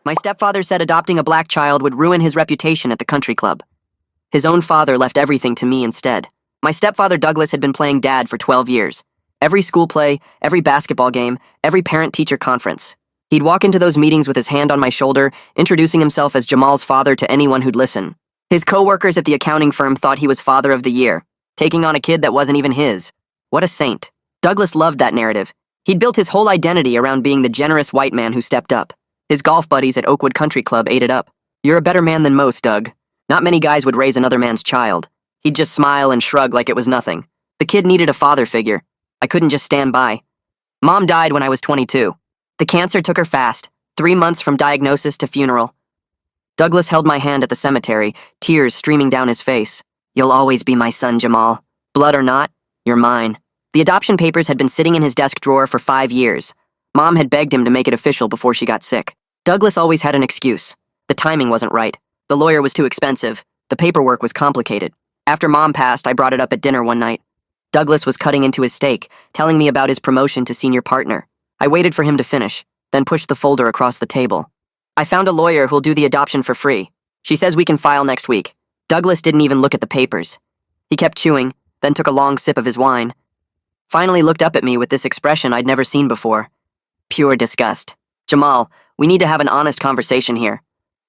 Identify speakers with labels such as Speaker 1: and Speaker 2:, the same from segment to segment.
Speaker 1: My stepfather said adopting a black child would ruin his reputation at the country club. His own father left everything to me instead. My stepfather Douglas had been playing dad for 12 years. Every school play, every basketball game, every parent-teacher conference. He'd walk into those meetings with his hand on my shoulder, introducing himself as Jamal's father to anyone who'd listen. His co-workers at the accounting firm thought he was father of the year, taking on a kid that wasn't even his. What a saint. Douglas loved that narrative. He'd built his whole identity around being the generous white man who stepped up. His golf buddies at Oakwood Country Club ate it up. "You're a better man than most, Doug." Not many guys would raise another man's child. He'd just smile and shrug like it was nothing. The kid needed a father figure. I couldn't just stand by. Mom died when I was 22. The cancer took her fast, 3 months from diagnosis to funeral. Douglas held my hand at the cemetery, tears streaming down his face. "You'll always be my son, Jamal. Blood or not, you're mine." The adoption papers had been sitting in his desk drawer for 5 years. Mom had begged him to make it official before she got sick. Douglas always had an excuse. The timing wasn't right. The lawyer was too expensive. The paperwork was complicated. After Mom passed, I brought it up at dinner one night. Douglas was cutting into his steak, telling me about his promotion to senior partner. I waited for him to finish, then pushed the folder across the table. "I found a lawyer who'll do the adoption for free. She says we can file next week." Douglas didn't even look at the papers. He kept chewing, then took a long sip of his wine. Finally looked up at me with this expression I'd never seen before. Pure disgust. "Jamal, we need to have an honest conversation here."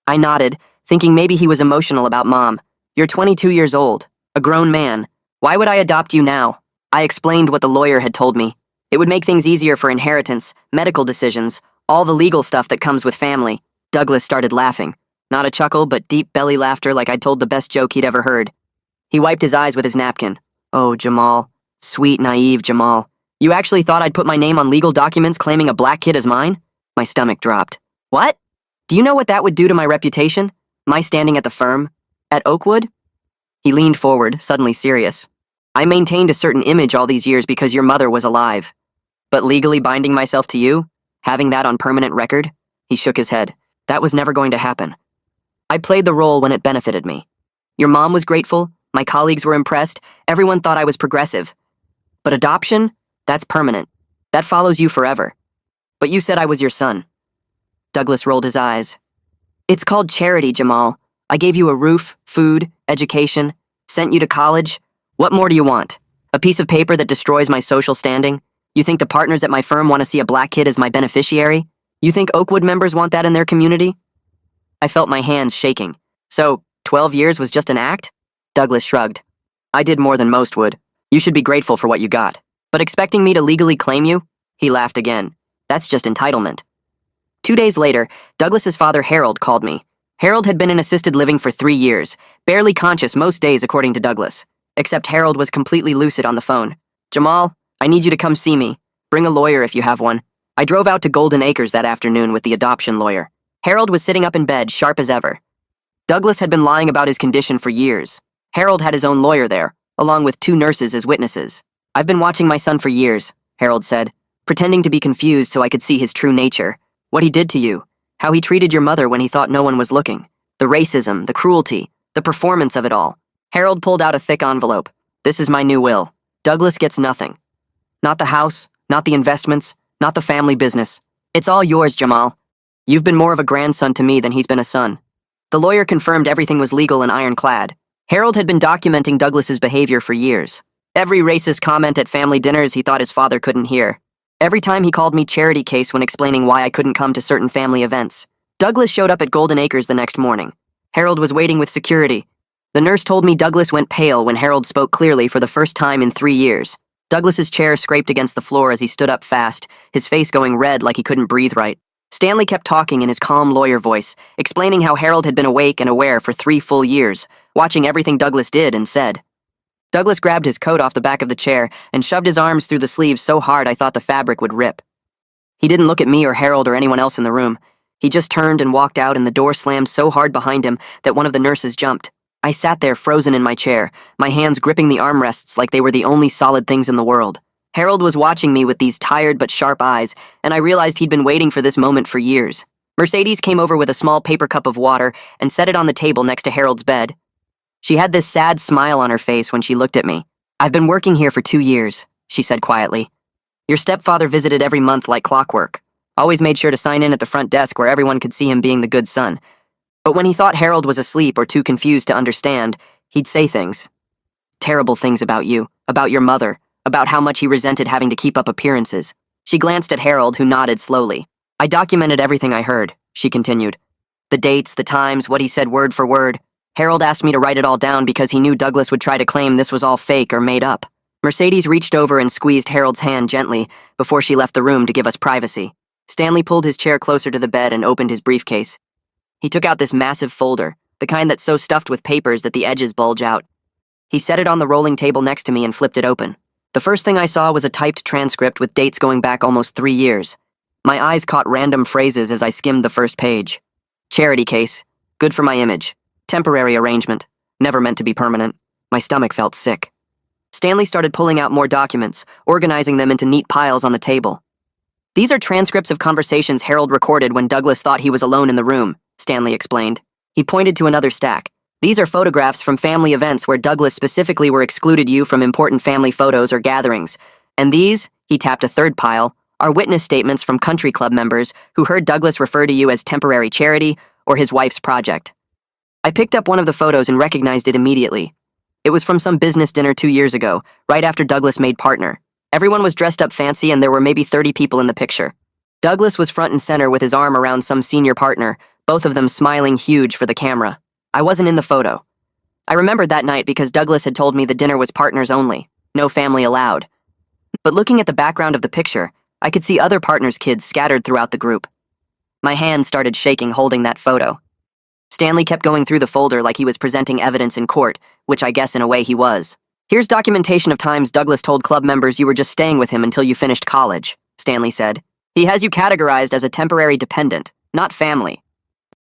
Speaker 1: I nodded, thinking maybe he was emotional about Mom. "You're 22 years old, a grown man. Why would I adopt you now?" I explained what the lawyer had told me. It would make things easier for inheritance, medical decisions, all the legal stuff that comes with family. Douglas started laughing. Not a chuckle, but deep belly laughter like I'd told the best joke he'd ever heard. He wiped his eyes with his napkin. "Oh, Jamal. Sweet, naive Jamal. You actually thought I'd put my name on legal documents claiming a black kid as mine?" My stomach dropped. "What? Do you know what that would do to my reputation? My standing at the firm? At Oakwood?" He leaned forward, suddenly serious. "I maintained a certain image all these years because your mother was alive. But legally binding myself to you? Having that on permanent record?" He shook his head. "That was never going to happen. I played the role when it benefited me. Your mom was grateful, my colleagues were impressed, everyone thought I was progressive. But adoption? That's permanent. That follows you forever. But you said I was your son." Douglas rolled his eyes. "It's called charity, Jamal. I gave you a roof, food, education, sent you to college. What more do you want? A piece of paper that destroys my social standing? You think the partners at my firm want to see a black kid as my beneficiary? You think Oakwood members want that in their community?" I felt my hands shaking. "So, 12 years was just an act?" Douglas shrugged. "I did more than most would. You should be grateful for what you got. But expecting me to legally claim you?" He laughed again. "That's just entitlement." 2 days later, Douglas's father Harold called me. Harold had been in assisted living for 3 years, barely conscious most days according to Douglas. Except Harold was completely lucid on the phone. "Jamal, I need you to come see me. Bring a lawyer if you have one." I drove out to Golden Acres that afternoon with the adoption lawyer. Harold was sitting up in bed, sharp as ever. Douglas had been lying about his condition for years. Harold had his own lawyer there, along with 2 nurses as witnesses. "I've been watching my son for years," Harold said, pretending to be confused so I could see his true nature. "What he did to you, how he treated your mother when he thought no one was looking, the racism, the cruelty, the performance of it all." Harold pulled out a thick envelope. "This is my new will. Douglas gets nothing. Not the house, not the investments, not the family business. It's all yours, Jamal. You've been more of a grandson to me than he's been a son." The lawyer confirmed everything was legal and ironclad. Harold had been documenting Douglas's behavior for years. Every racist comment at family dinners he thought his father couldn't hear. Every time he called me charity case when explaining why I couldn't come to certain family events. Douglas showed up at Golden Acres the next morning. Harold was waiting with security. The nurse told me Douglas went pale when Harold spoke clearly for the first time in 3 years. Douglas's chair scraped against the floor as he stood up fast, his face going red like he couldn't breathe right. Stanley kept talking in his calm lawyer voice, explaining how Harold had been awake and aware for 3 full years, watching everything Douglas did and said. Douglas grabbed his coat off the back of the chair and shoved his arms through the sleeves so hard I thought the fabric would rip. He didn't look at me or Harold or anyone else in the room. He just turned and walked out, and the door slammed so hard behind him that one of the nurses jumped. I sat there frozen in my chair, my hands gripping the armrests like they were the only solid things in the world. Harold was watching me with these tired but sharp eyes, and I realized he'd been waiting for this moment for years. Mercedes came over with a small paper cup of water and set it on the table next to Harold's bed. She had this sad smile on her face when she looked at me. "I've been working here for 2 years," she said quietly. "Your stepfather visited every month like clockwork. Always made sure to sign in at the front desk where everyone could see him being the good son. But when he thought Harold was asleep or too confused to understand, he'd say things. Terrible things about you, about your mother, about how much he resented having to keep up appearances. She glanced at Harold, who nodded slowly. I documented everything I heard, she continued. The dates, the times, what he said word for word. Harold asked me to write it all down because he knew Douglas would try to claim this was all fake or made up. Mercedes reached over and squeezed Harold's hand gently before she left the room to give us privacy. Stanley pulled his chair closer to the bed and opened his briefcase. He took out this massive folder, the kind that's so stuffed with papers that the edges bulge out. He set it on the rolling table next to me and flipped it open. The first thing I saw was a typed transcript with dates going back almost 3 years. My eyes caught random phrases as I skimmed the first page. Charity case. Good for my image. Temporary arrangement. Never meant to be permanent. My stomach felt sick. Stanley started pulling out more documents, organizing them into neat piles on the table. These are transcripts of conversations Harold recorded when Douglas thought he was alone in the room, Stanley explained. He pointed to another stack. These are photographs from family events where Douglas specifically were excluded you from important family photos or gatherings. And these, he tapped a third pile, are witness statements from country club members who heard Douglas refer to you as temporary charity or his wife's project. I picked up one of the photos and recognized it immediately. It was from some business dinner 2 years ago, right after Douglas made partner. Everyone was dressed up fancy and there were maybe 30 people in the picture. Douglas was front and center with his arm around some senior partner, both of them smiling huge for the camera. I wasn't in the photo. I remembered that night because Douglas had told me the dinner was partners only, no family allowed. But looking at the background of the picture, I could see other partners' kids scattered throughout the group. My hand started shaking holding that photo. Stanley kept going through the folder like he was presenting evidence in court, which I guess in a way he was. Here's documentation of times Douglas told club members you were just staying with him until you finished college, Stanley said. He has you categorized as a temporary dependent, not family.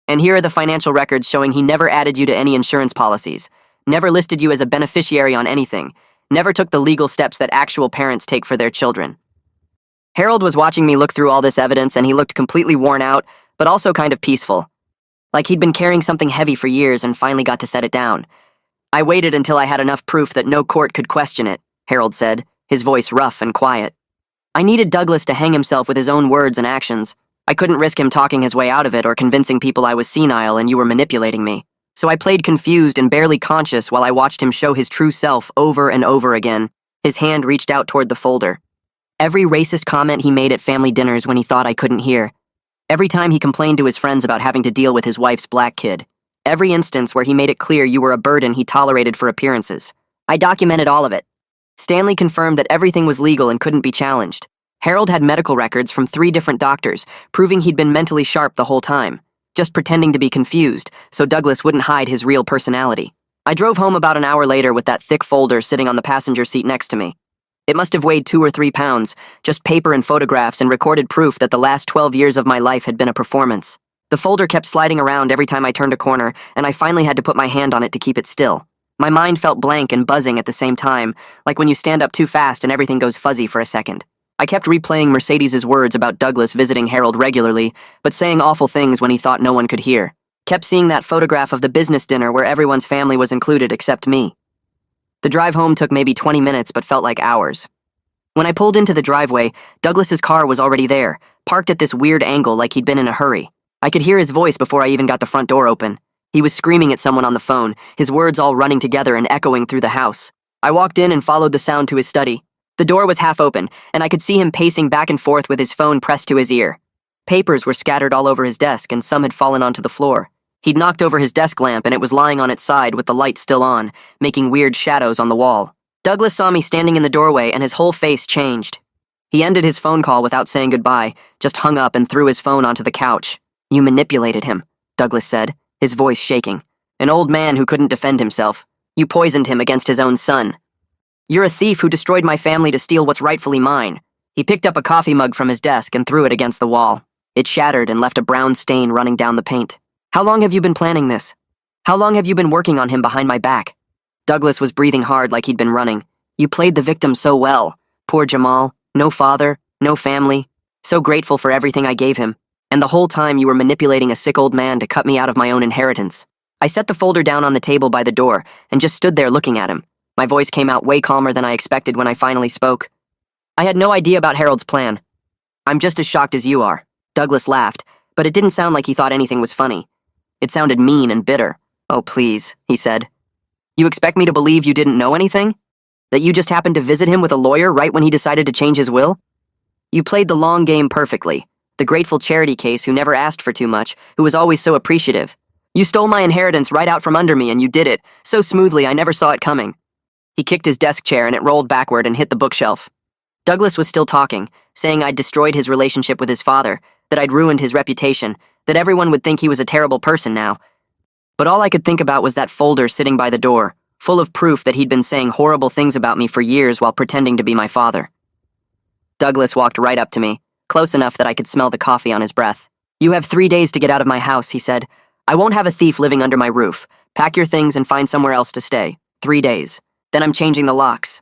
Speaker 1: And here are the financial records showing he never added you to any insurance policies, never listed you as a beneficiary on anything, never took the legal steps that actual parents take for their children. Harold was watching me look through all this evidence and he looked completely worn out, but also kind of peaceful. Like he'd been carrying something heavy for years and finally got to set it down. I waited until I had enough proof that no court could question it, Harold said, his voice rough and quiet. I needed Douglas to hang himself with his own words and actions. I couldn't risk him talking his way out of it or convincing people I was senile and you were manipulating me. So I played confused and barely conscious while I watched him show his true self over and over again. His hand reached out toward the folder. Every racist comment he made at family dinners when he thought I couldn't hear. Every time he complained to his friends about having to deal with his wife's black kid. Every instance where he made it clear you were a burden he tolerated for appearances. I documented all of it. Stanley confirmed that everything was legal and couldn't be challenged. Harold had medical records from 3 different doctors, proving he'd been mentally sharp the whole time, just pretending to be confused so Douglas wouldn't hide his real personality. I drove home about an hour later with that thick folder sitting on the passenger seat next to me. It must have weighed 2 or 3 pounds, just paper and photographs and recorded proof that the last 12 years of my life had been a performance. The folder kept sliding around every time I turned a corner, and I finally had to put my hand on it to keep it still. My mind felt blank and buzzing at the same time, like when you stand up too fast and everything goes fuzzy for a second. I kept replaying Mercedes's words about Douglas visiting Harold regularly, but saying awful things when he thought no one could hear. Kept seeing that photograph of the business dinner where everyone's family was included except me. The drive home took maybe 20 minutes but felt like hours. When I pulled into the driveway, Douglas's car was already there, parked at this weird angle like he'd been in a hurry. I could hear his voice before I even got the front door open. He was screaming at someone on the phone, his words all running together and echoing through the house. I walked in and followed the sound to his study. The door was half open, and I could see him pacing back and forth with his phone pressed to his ear. Papers were scattered all over his desk, and some had fallen onto the floor. He'd knocked over his desk lamp, and it was lying on its side with the light still on, making weird shadows on the wall. Douglas saw me standing in the doorway, and his whole face changed. He ended his phone call without saying goodbye, just hung up and threw his phone onto the couch. You manipulated him, Douglas said, his voice shaking. An old man who couldn't defend himself. You poisoned him against his own son. You're a thief who destroyed my family to steal what's rightfully mine. He picked up a coffee mug from his desk and threw it against the wall. It shattered and left a brown stain running down the paint. How long have you been planning this? How long have you been working on him behind my back? Douglas was breathing hard like he'd been running. You played the victim so well. Poor Jamal. No father, no family. So grateful for everything I gave him. And the whole time you were manipulating a sick old man to cut me out of my own inheritance. I set the folder down on the table by the door and just stood there looking at him. My voice came out way calmer than I expected when I finally spoke. I had no idea about Harold's plan. I'm just as shocked as you are. Douglas laughed, but it didn't sound like he thought anything was funny. It sounded mean and bitter. "Oh, please," he said. "You expect me to believe you didn't know anything? That you just happened to visit him with a lawyer right when he decided to change his will? You played the long game perfectly. The grateful charity case who never asked for too much, who was always so appreciative. You stole my inheritance right out from under me, and you did it so smoothly I never saw it coming." He kicked his desk chair and it rolled backward and hit the bookshelf. Douglas was still talking, saying I'd destroyed his relationship with his father, that I'd ruined his reputation, that everyone would think he was a terrible person now. But all I could think about was that folder sitting by the door, full of proof that he'd been saying horrible things about me for years while pretending to be my father. Douglas walked right up to me, close enough that I could smell the coffee on his breath. "You have 3 days to get out of my house," he said. "I won't have a thief living under my roof. Pack your things and find somewhere else to stay. 3 days. Then I'm changing the locks."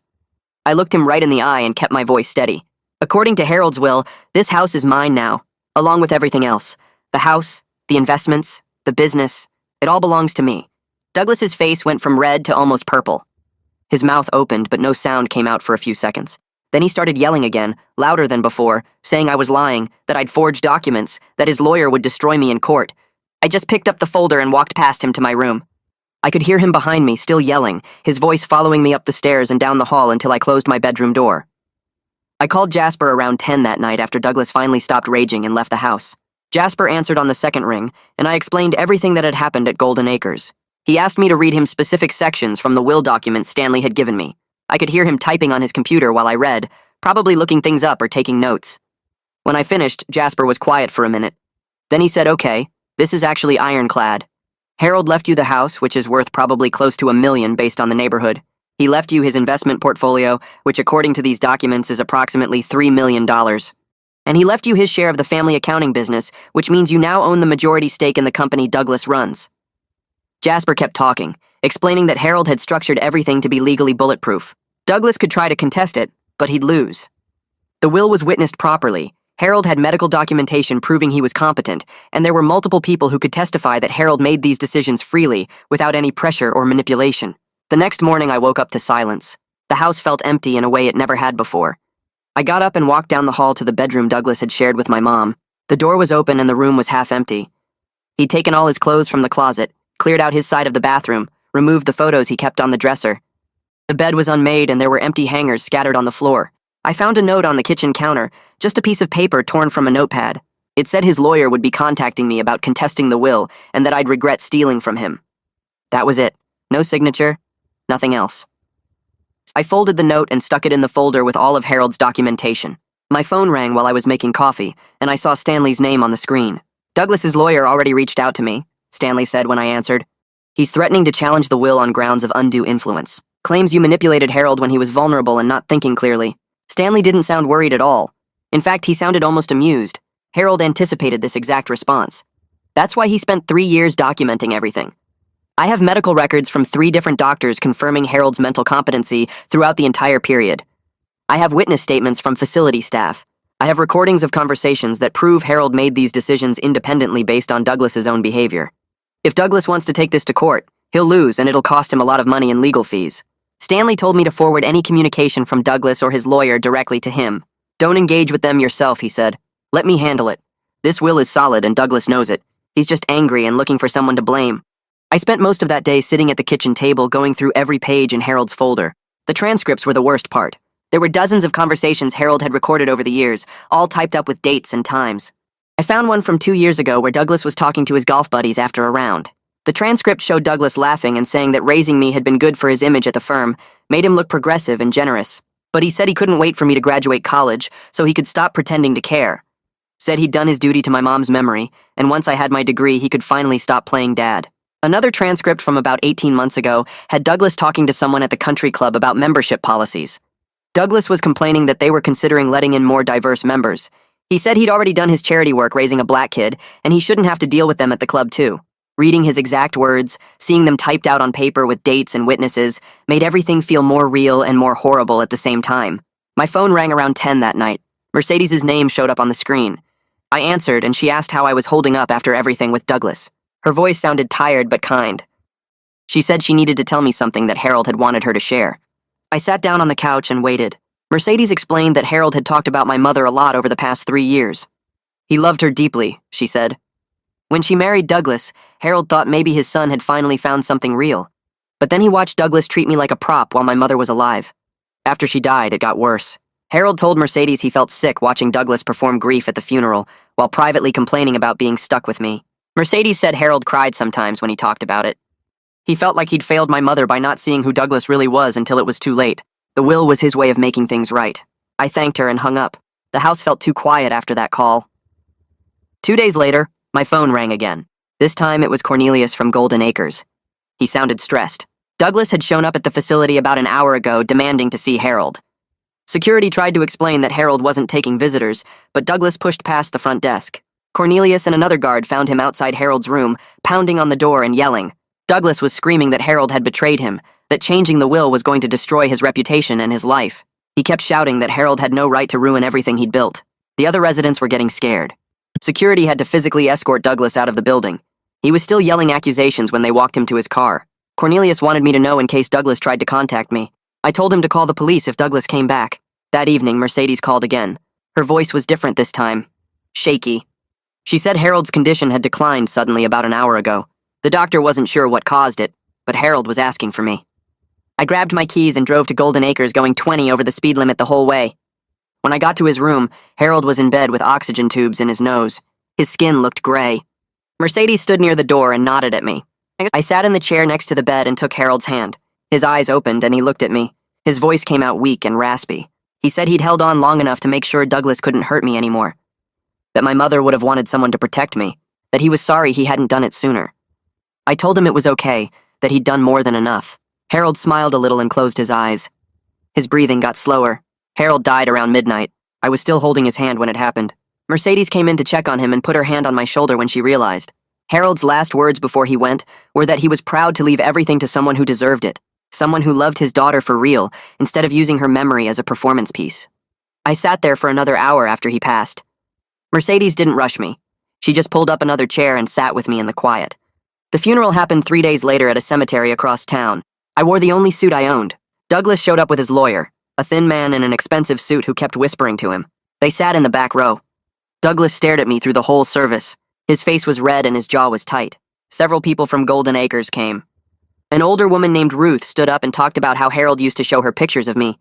Speaker 1: I looked him right in the eye and kept my voice steady. "According to Harold's will, this house is mine now, along with everything else. The house, the investments, the business, it all belongs to me." Douglas's face went from red to almost purple. His mouth opened, but no sound came out for a few seconds. Then he started yelling again, louder than before, saying I was lying, that I'd forged documents, that his lawyer would destroy me in court. I just picked up the folder and walked past him to my room. I could hear him behind me, still yelling, his voice following me up the stairs and down the hall until I closed my bedroom door. I called Jasper around 10 that night after Douglas finally stopped raging and left the house. Jasper answered on the second ring, and I explained everything that had happened at Golden Acres. He asked me to read him specific sections from the will documents Stanley had given me. I could hear him typing on his computer while I read, probably looking things up or taking notes. When I finished, Jasper was quiet for a minute. Then he said, "Okay, this is actually ironclad. Harold left you the house, which is worth probably close to $1 million based on the neighborhood. He left you his investment portfolio, which according to these documents is approximately $3 million. And he left you his share of the family accounting business, which means you now own the majority stake in the company Douglas runs." Jasper kept talking, explaining that Harold had structured everything to be legally bulletproof. Douglas could try to contest it, but he'd lose. The will was witnessed properly. Harold had medical documentation proving he was competent, and there were multiple people who could testify that Harold made these decisions freely, without any pressure or manipulation. The next morning I woke up to silence. The house felt empty in a way it never had before. I got up and walked down the hall to the bedroom Douglas had shared with my mom. The door was open and the room was half empty. He'd taken all his clothes from the closet, cleared out his side of the bathroom, removed the photos he kept on the dresser. The bed was unmade and there were empty hangers scattered on the floor. I found a note on the kitchen counter, just a piece of paper torn from a notepad. It said his lawyer would be contacting me about contesting the will and that I'd regret stealing from him. That was it. No signature, nothing else. I folded the note and stuck it in the folder with all of Harold's documentation. My phone rang while I was making coffee, and I saw Stanley's name on the screen. "Douglas's lawyer already reached out to me," Stanley said when I answered. "He's threatening to challenge the will on grounds of undue influence. Claims you manipulated Harold when he was vulnerable and not thinking clearly." Stanley didn't sound worried at all. In fact, he sounded almost amused. Harold anticipated this exact response. That's why he spent 3 years documenting everything. I have medical records from 3 different doctors confirming Harold's mental competency throughout the entire period. I have witness statements from facility staff. I have recordings of conversations that prove Harold made these decisions independently based on Douglas's own behavior. If Douglas wants to take this to court, he'll lose and it'll cost him a lot of money in legal fees. Stanley told me to forward any communication from Douglas or his lawyer directly to him. "Don't engage with them yourself," he said. "Let me handle it. This will is solid and Douglas knows it. He's just angry and looking for someone to blame." I spent most of that day sitting at the kitchen table going through every page in Harold's folder. The transcripts were the worst part. There were dozens of conversations Harold had recorded over the years, all typed up with dates and times. I found one from 2 years ago where Douglas was talking to his golf buddies after a round. The transcript showed Douglas laughing and saying that raising me had been good for his image at the firm, made him look progressive and generous. But he said he couldn't wait for me to graduate college so he could stop pretending to care. Said he'd done his duty to my mom's memory, and once I had my degree, he could finally stop playing dad. Another transcript from about 18 months ago had Douglas talking to someone at the country club about membership policies. Douglas was complaining that they were considering letting in more diverse members. He said he'd already done his charity work raising a black kid, and he shouldn't have to deal with them at the club too. Reading his exact words, seeing them typed out on paper with dates and witnesses, made everything feel more real and more horrible at the same time. My phone rang around 10 that night. Mercedes's name showed up on the screen. I answered, and she asked how I was holding up after everything with Douglas. Her voice sounded tired but kind. She said she needed to tell me something that Harold had wanted her to share. I sat down on the couch and waited. Mercedes explained that Harold had talked about my mother a lot over the past 3 years. He loved her deeply, she said. When she married Douglas, Harold thought maybe his son had finally found something real. But then he watched Douglas treat me like a prop while my mother was alive. After she died, it got worse. Harold told Mercedes he felt sick watching Douglas perform grief at the funeral, while privately complaining about being stuck with me. Mercedes said Harold cried sometimes when he talked about it. He felt like he'd failed my mother by not seeing who Douglas really was until it was too late. The will was his way of making things right. I thanked her and hung up. The house felt too quiet after that call. 2 days later, my phone rang again. This time it was Cornelius from Golden Acres. He sounded stressed. Douglas had shown up at the facility about an hour ago demanding to see Harold. Security tried to explain that Harold wasn't taking visitors, but Douglas pushed past the front desk. Cornelius and another guard found him outside Harold's room, pounding on the door and yelling. Douglas was screaming that Harold had betrayed him, that changing the will was going to destroy his reputation and his life. He kept shouting that Harold had no right to ruin everything he'd built. The other residents were getting scared. Security had to physically escort Douglas out of the building. He was still yelling accusations when they walked him to his car. Cornelius wanted me to know in case Douglas tried to contact me. I told him to call the police if Douglas came back. That evening, Mercedes called again. Her voice was different this time. Shaky. She said Harold's condition had declined suddenly about an hour ago. The doctor wasn't sure what caused it, but Harold was asking for me. I grabbed my keys and drove to Golden Acres, going 20 over the speed limit the whole way. When I got to his room, Harold was in bed with oxygen tubes in his nose. His skin looked gray. Mercedes stood near the door and nodded at me. I sat in the chair next to the bed and took Harold's hand. His eyes opened and he looked at me. His voice came out weak and raspy. He said he'd held on long enough to make sure Douglas couldn't hurt me anymore. That my mother would have wanted someone to protect me. That he was sorry he hadn't done it sooner. I told him it was okay, that he'd done more than enough. Harold smiled a little and closed his eyes. His breathing got slower. Harold died around midnight. I was still holding his hand when it happened. Mercedes came in to check on him and put her hand on my shoulder when she realized. Harold's last words before he went were that he was proud to leave everything to someone who deserved it, someone who loved his daughter for real, instead of using her memory as a performance piece. I sat there for another hour after he passed. Mercedes didn't rush me. She just pulled up another chair and sat with me in the quiet. The funeral happened 3 days later at a cemetery across town. I wore the only suit I owned. Douglas showed up with his lawyer, a thin man in an expensive suit who kept whispering to him. They sat in the back row. Douglas stared at me through the whole service. His face was red and his jaw was tight. Several people from Golden Acres came. An older woman named Ruth stood up and talked about how Harold used to show her pictures of me.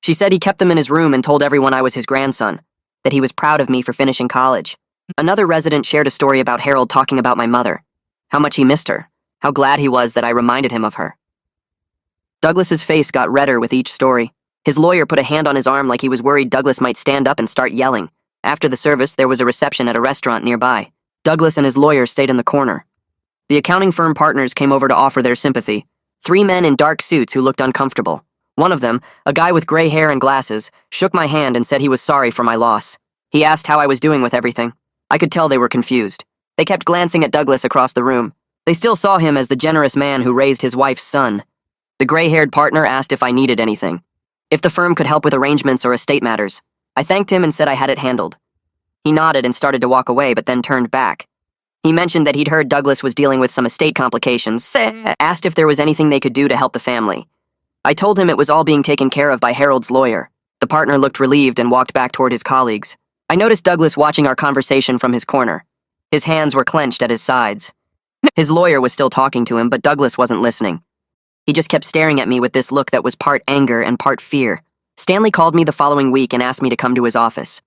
Speaker 1: She said he kept them in his room and told everyone I was his grandson, that he was proud of me for finishing college. Another resident shared a story about Harold talking about my mother, how much he missed her, how glad he was that I reminded him of her. Douglas's face got redder with each story. His lawyer put a hand on his arm like he was worried Douglas might stand up and start yelling. After the service, there was a reception at a restaurant nearby. Douglas and his lawyer stayed in the corner. The accounting firm partners came over to offer their sympathy. 3 men in dark suits who looked uncomfortable. One of them, a guy with gray hair and glasses, shook my hand and said he was sorry for my loss. He asked how I was doing with everything. I could tell they were confused. They kept glancing at Douglas across the room. They still saw him as the generous man who raised his wife's son. The gray-haired partner asked if I needed anything, if the firm could help with arrangements or estate matters. I thanked him and said I had it handled. He nodded and started to walk away, but then turned back. He mentioned that he'd heard Douglas was dealing with some estate complications, asked if there was anything they could do to help the family. I told him it was all being taken care of by Harold's lawyer. The partner looked relieved and walked back toward his colleagues. I noticed Douglas watching our conversation from his corner. His hands were clenched at his sides. His lawyer was still talking to him, but Douglas wasn't listening. He just kept staring at me with this look that was part anger and part fear. Stanley called me the following week and asked me to come to his office.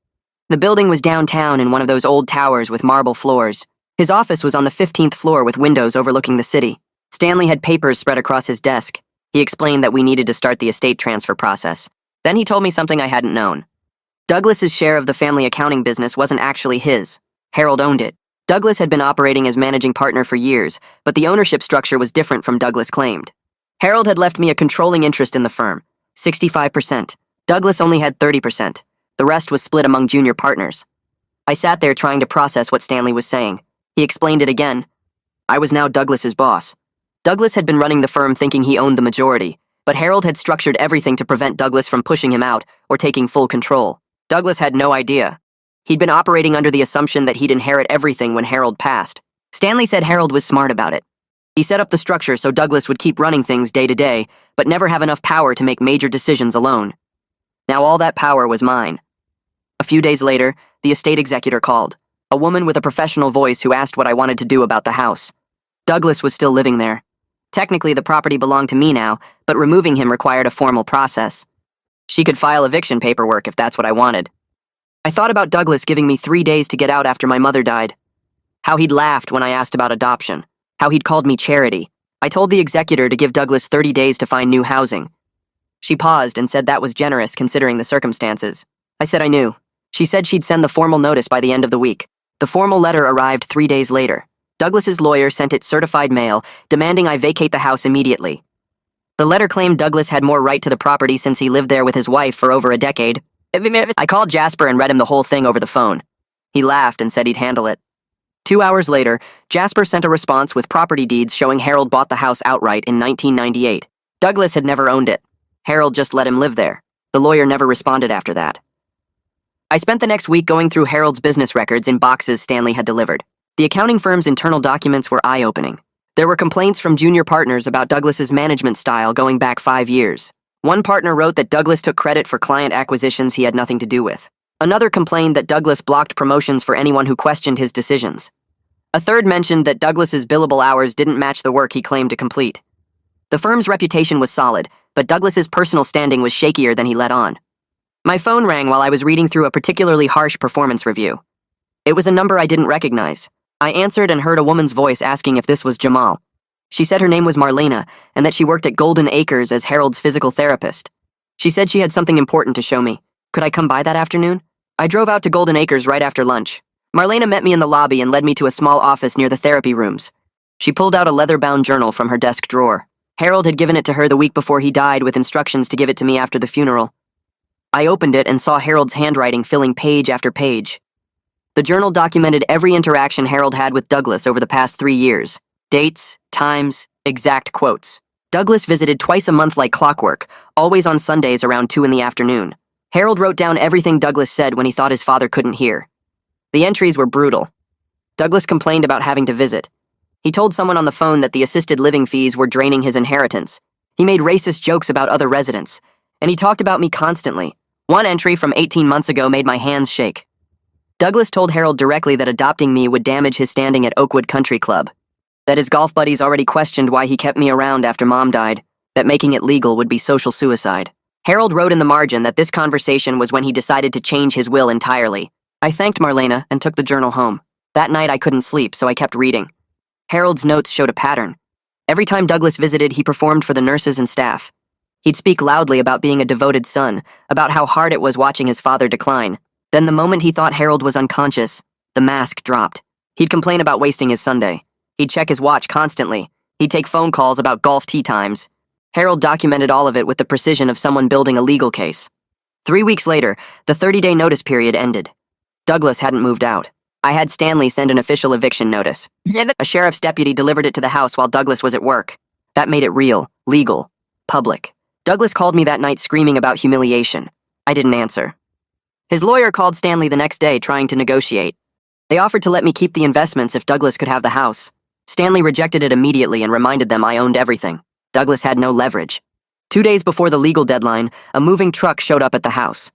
Speaker 1: The building was downtown in one of those old towers with marble floors. His office was on the 15th floor with windows overlooking the city. Stanley had papers spread across his desk. He explained that we needed to start the estate transfer process. Then he told me something I hadn't known. Douglas's share of the family accounting business wasn't actually his. Harold owned it. Douglas had been operating as managing partner for years, but the ownership structure was different from Douglas claimed. Harold had left me a controlling interest in the firm, 65%. Douglas only had 30%. The rest was split among junior partners. I sat there trying to process what Stanley was saying. He explained it again. I was now Douglas's boss. Douglas had been running the firm thinking he owned the majority, but Harold had structured everything to prevent Douglas from pushing him out or taking full control. Douglas had no idea. He'd been operating under the assumption that he'd inherit everything when Harold passed. Stanley said Harold was smart about it. He set up the structure so Douglas would keep running things day to day, but never have enough power to make major decisions alone. Now all that power was mine. A few days later, the estate executor called. a woman with a professional voice who asked what I wanted to do about the house. Douglas was still living there. Technically, the property belonged to me now, but removing him required a formal process. She could file eviction paperwork if that's what I wanted. I thought about Douglas giving me 3 days to get out after my mother died. How he'd laughed when I asked about adoption. How he'd called me charity. I told the executor to give Douglas 30 days to find new housing. She paused and said that was generous considering the circumstances. I said I knew. She said she'd send the formal notice by the end of the week. The formal letter arrived 3 days later. Douglas's lawyer sent it certified mail, demanding I vacate the house immediately. The letter claimed Douglas had more right to the property since he lived there with his wife for over a decade. I called Jasper and read him the whole thing over the phone. He laughed and said he'd handle it. 2 hours later, Jasper sent a response with property deeds showing Harold bought the house outright in 1998. Douglas had never owned it. Harold just let him live there. The lawyer never responded after that. I spent the next week going through Harold's business records in boxes Stanley had delivered. The accounting firm's internal documents were eye-opening. There were complaints from junior partners about Douglas's management style going back 5 years. One partner wrote that Douglas took credit for client acquisitions he had nothing to do with. Another complained that Douglas blocked promotions for anyone who questioned his decisions. A third mentioned that Douglas's billable hours didn't match the work he claimed to complete. The firm's reputation was solid, but Douglas's personal standing was shakier than he let on. My phone rang while I was reading through a particularly harsh performance review. It was a number I didn't recognize. I answered and heard a woman's voice asking if this was Jamal. She said her name was Marlena and that she worked at Golden Acres as Harold's physical therapist. She said she had something important to show me. Could I come by that afternoon? I drove out to Golden Acres right after lunch. Marlena met me in the lobby and led me to a small office near the therapy rooms. She pulled out a leather-bound journal from her desk drawer. Harold had given it to her the week before he died with instructions to give it to me after the funeral. I opened it and saw Harold's handwriting filling page after page. The journal documented every interaction Harold had with Douglas over the past 3 years. Dates, times, exact quotes. Douglas visited twice a month like clockwork, always on Sundays around 2 in the afternoon. Harold wrote down everything Douglas said when he thought his father couldn't hear. The entries were brutal. Douglas complained about having to visit. He told someone on the phone that the assisted living fees were draining his inheritance. He made racist jokes about other residents. And he talked about me constantly. One entry from 18 months ago made my hands shake. Douglas told Harold directly that adopting me would damage his standing at Oakwood Country Club. That his golf buddies already questioned why he kept me around after Mom died. That making it legal would be social suicide. Harold wrote in the margin that this conversation was when he decided to change his will entirely. I thanked Marlena and took the journal home. That night I couldn't sleep, so I kept reading. Harold's notes showed a pattern. Every time Douglas visited, he performed for the nurses and staff. He'd speak loudly about being a devoted son, about how hard it was watching his father decline. Then the moment he thought Harold was unconscious, the mask dropped. He'd complain about wasting his Sunday. He'd check his watch constantly. He'd take phone calls about golf tee times. Harold documented all of it with the precision of someone building a legal case. 3 weeks later, the 30-day notice period ended. Douglas hadn't moved out. I had Stanley send an official eviction notice. A sheriff's deputy delivered it to the house while Douglas was at work. That made it real, legal, public. Douglas called me that night screaming about humiliation. I didn't answer. His lawyer called Stanley the next day trying to negotiate. They offered to let me keep the investments if Douglas could have the house. Stanley rejected it immediately and reminded them I owned everything. Douglas had no leverage. 2 days before the legal deadline, a moving truck showed up at the house.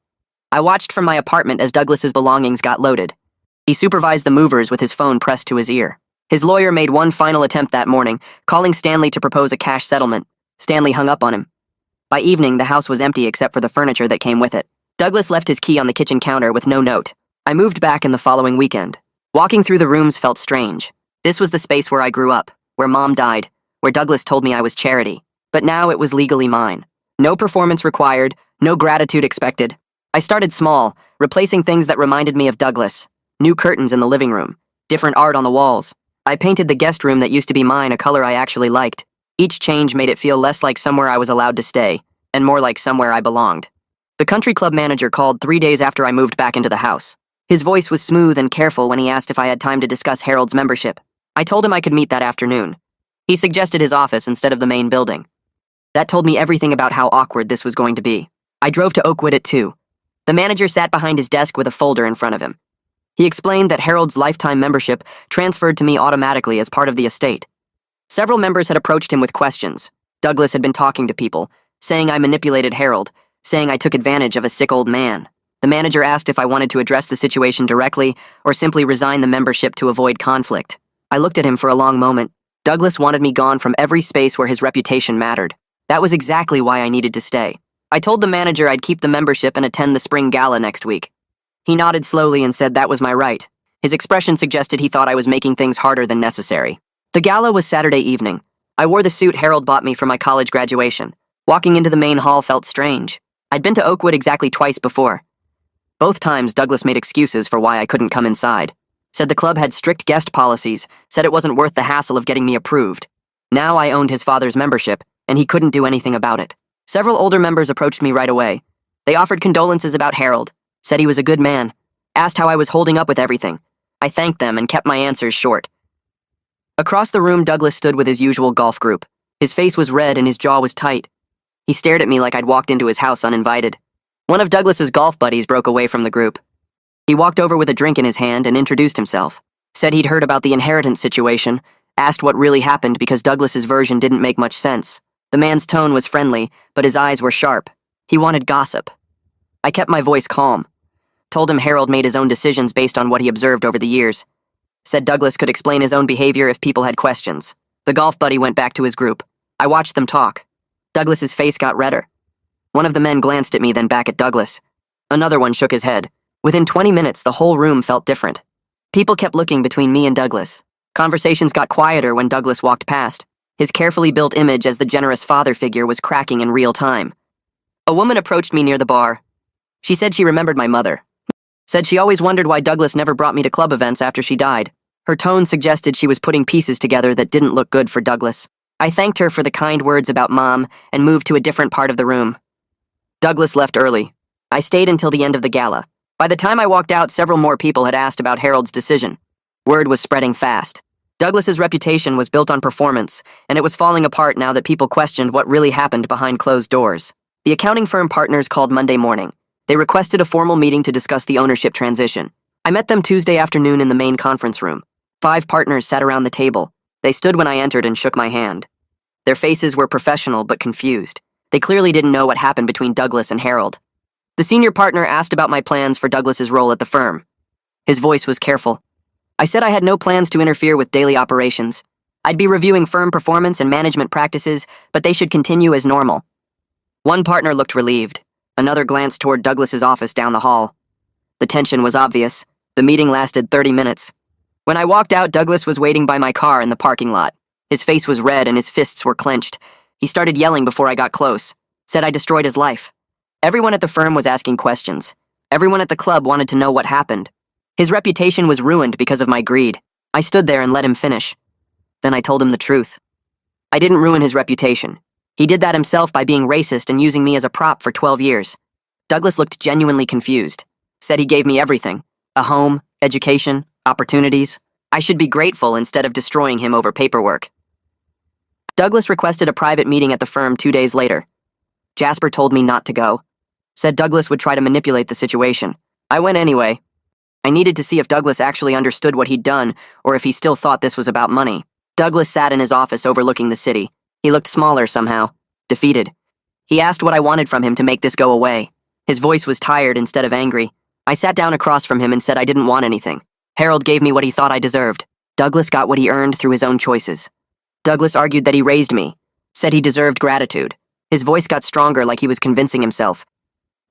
Speaker 1: I watched from my apartment as Douglas's belongings got loaded. He supervised the movers with his phone pressed to his ear. His lawyer made one final attempt that morning, calling Stanley to propose a cash settlement. Stanley hung up on him. By evening, the house was empty except for the furniture that came with it. Douglas left his key on the kitchen counter with no note. I moved back in the following weekend. Walking through the rooms felt strange. This was the space where I grew up, where Mom died, where Douglas told me I was charity. But now it was legally mine. No performance required, no gratitude expected. I started small, replacing things that reminded me of Douglas. New curtains in the living room, different art on the walls. I painted the guest room that used to be mine a color I actually liked. Each change made it feel less like somewhere I was allowed to stay, and more like somewhere I belonged. The country club manager called 3 days after I moved back into the house. His voice was smooth and careful when he asked if I had time to discuss Harold's membership. I told him I could meet that afternoon. He suggested his office instead of the main building. That told me everything about how awkward this was going to be. I drove to Oakwood at 2. The manager sat behind his desk with a folder in front of him. He explained that Harold's lifetime membership transferred to me automatically as part of the estate. Several members had approached him with questions. Douglas had been talking to people, saying I manipulated Harold, saying I took advantage of a sick old man. The manager asked if I wanted to address the situation directly or simply resign the membership to avoid conflict. I looked at him for a long moment. Douglas wanted me gone from every space where his reputation mattered. That was exactly why I needed to stay. I told the manager I'd keep the membership and attend the spring gala next week. He nodded slowly and said that was my right. His expression suggested he thought I was making things harder than necessary. The gala was Saturday evening. I wore the suit Harold bought me for my college graduation. Walking into the main hall felt strange. I'd been to Oakwood exactly twice before. Both times, Douglas made excuses for why I couldn't come inside. Said the club had strict guest policies, said it wasn't worth the hassle of getting me approved. Now I owned his father's membership, and he couldn't do anything about it. Several older members approached me right away. They offered condolences about Harold, said he was a good man, asked how I was holding up with everything. I thanked them and kept my answers short. Across the room, Douglas stood with his usual golf group. His face was red and his jaw was tight. He stared at me like I'd walked into his house uninvited. One of Douglas's golf buddies broke away from the group. He walked over with a drink in his hand and introduced himself. Said he'd heard about the inheritance situation, asked what really happened because Douglas's version didn't make much sense. The man's tone was friendly, but his eyes were sharp. He wanted gossip. I kept my voice calm. Told him Harold made his own decisions based on what he observed over the years. Said Douglas could explain his own behavior if people had questions. The golf buddy went back to his group. I watched them talk. Douglas's face got redder. One of the men glanced at me, then back at Douglas. Another one shook his head. Within 20 minutes, the whole room felt different. People kept looking between me and Douglas. Conversations got quieter when Douglas walked past. His carefully built image as the generous father figure was cracking in real time. A woman approached me near the bar. She said she remembered my mother. Said she always wondered why Douglas never brought me to club events after she died. Her tone suggested she was putting pieces together that didn't look good for Douglas. I thanked her for the kind words about Mom and moved to a different part of the room. Douglas left early. I stayed until the end of the gala. By the time I walked out, several more people had asked about Harold's decision. Word was spreading fast. Douglas's reputation was built on performance, and it was falling apart now that people questioned what really happened behind closed doors. The accounting firm partners called Monday morning. They requested a formal meeting to discuss the ownership transition. I met them Tuesday afternoon in the main conference room. 5 partners sat around the table. They stood when I entered and shook my hand. Their faces were professional but confused. They clearly didn't know what happened between Douglas and Harold. The senior partner asked about my plans for Douglas's role at the firm. His voice was careful. I said I had no plans to interfere with daily operations. I'd be reviewing firm performance and management practices, but they should continue as normal. One partner looked relieved. Another glanced toward Douglas's office down the hall. The tension was obvious. The meeting lasted 30 minutes. When I walked out, Douglas was waiting by my car in the parking lot. His face was red and his fists were clenched. He started yelling before I got close. Said I destroyed his life. Everyone at the firm was asking questions. Everyone at the club wanted to know what happened. His reputation was ruined because of my greed. I stood there and let him finish. Then I told him the truth. I didn't ruin his reputation. He did that himself by being racist and using me as a prop for 12 years. Douglas looked genuinely confused. Said he gave me everything. A home, education, opportunities. I should be grateful instead of destroying him over paperwork. Douglas requested a private meeting at the firm 2 days later. Jasper told me not to go. Said Douglas would try to manipulate the situation. I went anyway. I needed to see if Douglas actually understood what he'd done or if he still thought this was about money. Douglas sat in his office overlooking the city. He looked smaller somehow, defeated. He asked what I wanted from him to make this go away. His voice was tired instead of angry. I sat down across from him and said I didn't want anything. Harold gave me what he thought I deserved. Douglas got what he earned through his own choices. Douglas argued that he raised me, said he deserved gratitude. His voice got stronger like he was convincing himself.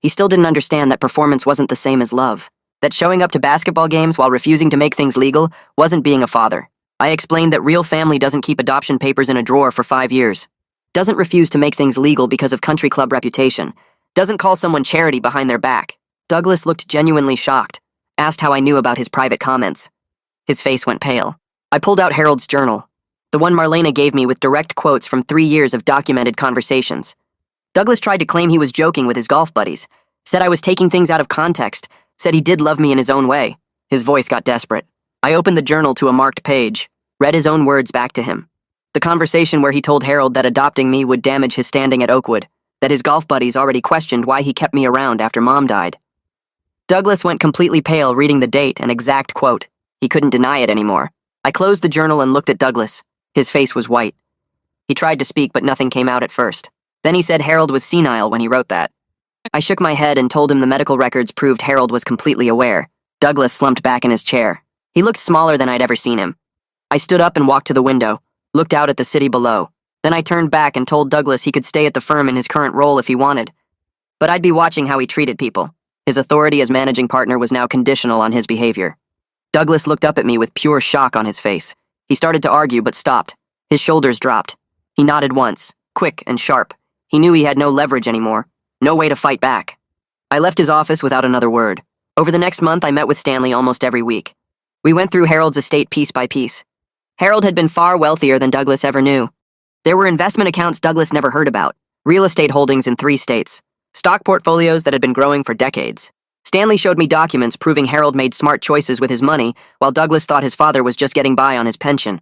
Speaker 1: He still didn't understand that performance wasn't the same as love. That showing up to basketball games while refusing to make things legal wasn't being a father. I explained that real family doesn't keep adoption papers in a drawer for 5 years. Doesn't refuse to make things legal because of country club reputation. Doesn't call someone charity behind their back. Douglas looked genuinely shocked. Asked how I knew about his private comments. His face went pale. I pulled out Harold's journal. The one Marlena gave me with direct quotes from 3 years of documented conversations. Douglas tried to claim he was joking with his golf buddies. Said I was taking things out of context. Said he did love me in his own way. His voice got desperate. I opened the journal to a marked page, read his own words back to him. The conversation where he told Harold that adopting me would damage his standing at Oakwood, that his golf buddies already questioned why he kept me around after Mom died. Douglas went completely pale reading the date and exact quote. He couldn't deny it anymore. I closed the journal and looked at Douglas. His face was white. He tried to speak, but nothing came out at first. Then he said Harold was senile when he wrote that. I shook my head and told him the medical records proved Harold was completely aware. Douglas slumped back in his chair. He looked smaller than I'd ever seen him. I stood up and walked to the window, looked out at the city below. Then I turned back and told Douglas he could stay at the firm in his current role if he wanted. But I'd be watching how he treated people. His authority as managing partner was now conditional on his behavior. Douglas looked up at me with pure shock on his face. He started to argue but stopped. His shoulders dropped. He nodded once, quick and sharp. He knew he had no leverage anymore, no way to fight back. I left his office without another word. Over the next month, I met with Stanley almost every week. We went through Harold's estate piece by piece. Harold had been far wealthier than Douglas ever knew. There were investment accounts Douglas never heard about, real estate holdings in 3 states, stock portfolios that had been growing for decades. Stanley showed me documents proving Harold made smart choices with his money, while Douglas thought his father was just getting by on his pension.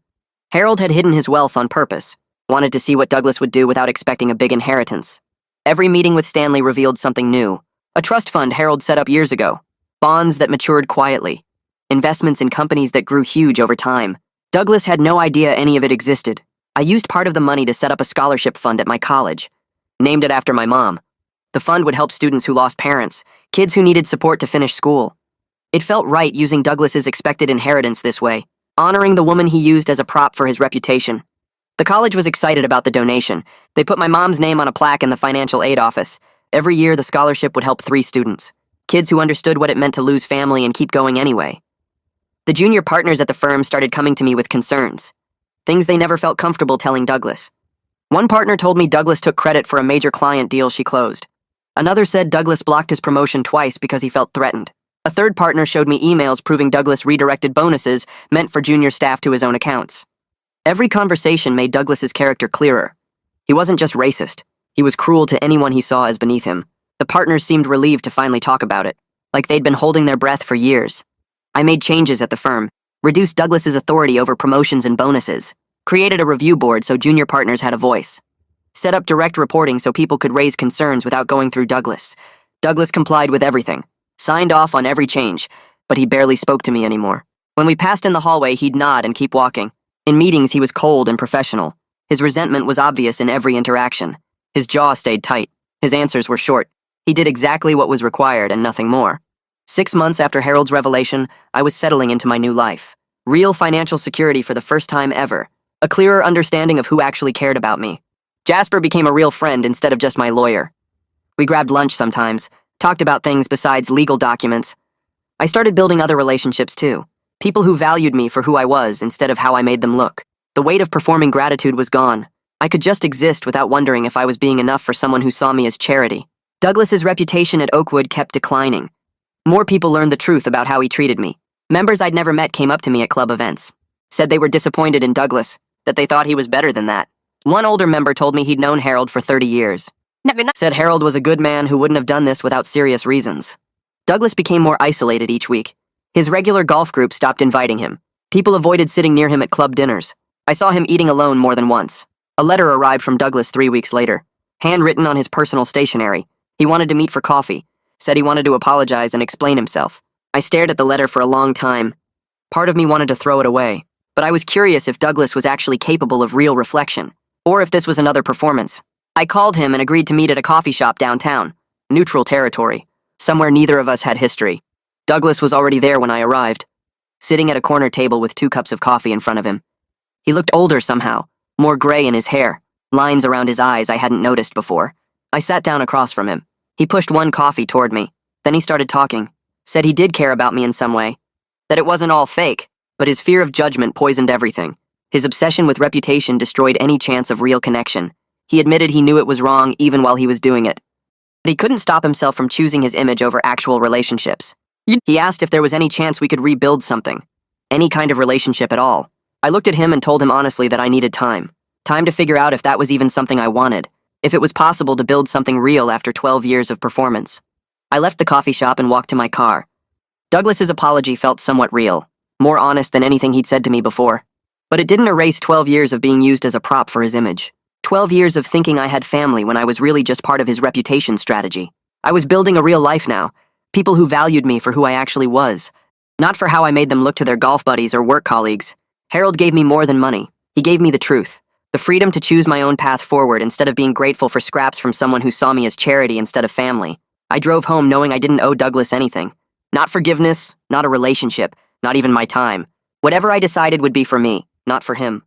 Speaker 1: Harold had hidden his wealth on purpose, wanted to see what Douglas would do without expecting a big inheritance. Every meeting with Stanley revealed something new. A trust fund Harold set up years ago, bonds that matured quietly, investments in companies that grew huge over time. Douglas had no idea any of it existed. I used part of the money to set up a scholarship fund at my college, named it after my mom. The fund would help students who lost parents, kids who needed support to finish school. It felt right using Douglas's expected inheritance this way, honoring the woman he used as a prop for his reputation. The college was excited about the donation. They put my mom's name on a plaque in the financial aid office. Every year, the scholarship would help 3 students, kids who understood what it meant to lose family and keep going anyway. The junior partners at the firm started coming to me with concerns, things they never felt comfortable telling Douglas. One partner told me Douglas took credit for a major client deal she closed. Another said Douglas blocked his promotion twice because he felt threatened. A third partner showed me emails proving Douglas redirected bonuses meant for junior staff to his own accounts. Every conversation made Douglas's character clearer. He wasn't just racist. He was cruel to anyone he saw as beneath him. The partners seemed relieved to finally talk about it, like they'd been holding their breath for years. I made changes at the firm, reduced Douglas's authority over promotions and bonuses, created a review board so junior partners had a voice, set up direct reporting so people could raise concerns without going through Douglas. Douglas complied with everything, signed off on every change, but he barely spoke to me anymore. When we passed in the hallway, he'd nod and keep walking. In meetings, he was cold and professional. His resentment was obvious in every interaction. His jaw stayed tight. His answers were short. He did exactly what was required and nothing more. 6 months after Harold's revelation, I was settling into my new life. Real financial security for the first time ever. A clearer understanding of who actually cared about me. Jasper became a real friend instead of just my lawyer. We grabbed lunch sometimes, talked about things besides legal documents. I started building other relationships too. People who valued me for who I was instead of how I made them look. The weight of performing gratitude was gone. I could just exist without wondering if I was being enough for someone who saw me as charity. Douglas's reputation at Oakwood kept declining. More people learned the truth about how he treated me. Members I'd never met came up to me at club events, said they were disappointed in Douglas, that they thought he was better than that. One older member told me he'd known Harold for 30 years. Said Harold was a good man who wouldn't have done this without serious reasons. Douglas became more isolated each week. His regular golf group stopped inviting him. People avoided sitting near him at club dinners. I saw him eating alone more than once. A letter arrived from Douglas 3 weeks later, handwritten on his personal stationery. He wanted to meet for coffee, said he wanted to apologize and explain himself. I stared at the letter for a long time. Part of me wanted to throw it away, but I was curious if Douglas was actually capable of real reflection, or if this was another performance. I called him and agreed to meet at a coffee shop downtown, neutral territory, somewhere neither of us had history. Douglas was already there when I arrived, sitting at a corner table with 2 cups of coffee in front of him. He looked older somehow, more gray in his hair, lines around his eyes I hadn't noticed before. I sat down across from him. He pushed 1 coffee toward me. Then he started talking, said he did care about me in some way, that it wasn't all fake, but his fear of judgment poisoned everything. His obsession with reputation destroyed any chance of real connection. He admitted he knew it was wrong even while he was doing it. But he couldn't stop himself from choosing his image over actual relationships. He asked if there was any chance we could rebuild something, any kind of relationship at all. I looked at him and told him honestly that I needed time. Time to figure out if that was even something I wanted, if it was possible to build something real after 12 years of performance. I left the coffee shop and walked to my car. Douglas's apology felt somewhat real, more honest than anything he'd said to me before. But it didn't erase 12 years of being used as a prop for his image. 12 years of thinking I had family when I was really just part of his reputation strategy. I was building a real life now, people who valued me for who I actually was, not for how I made them look to their golf buddies or work colleagues. Harold gave me more than money. He gave me the truth, the freedom to choose my own path forward instead of being grateful for scraps from someone who saw me as charity instead of family. I drove home knowing I didn't owe Douglas anything. Not forgiveness, not a relationship, not even my time. Whatever I decided would be for me, not for him.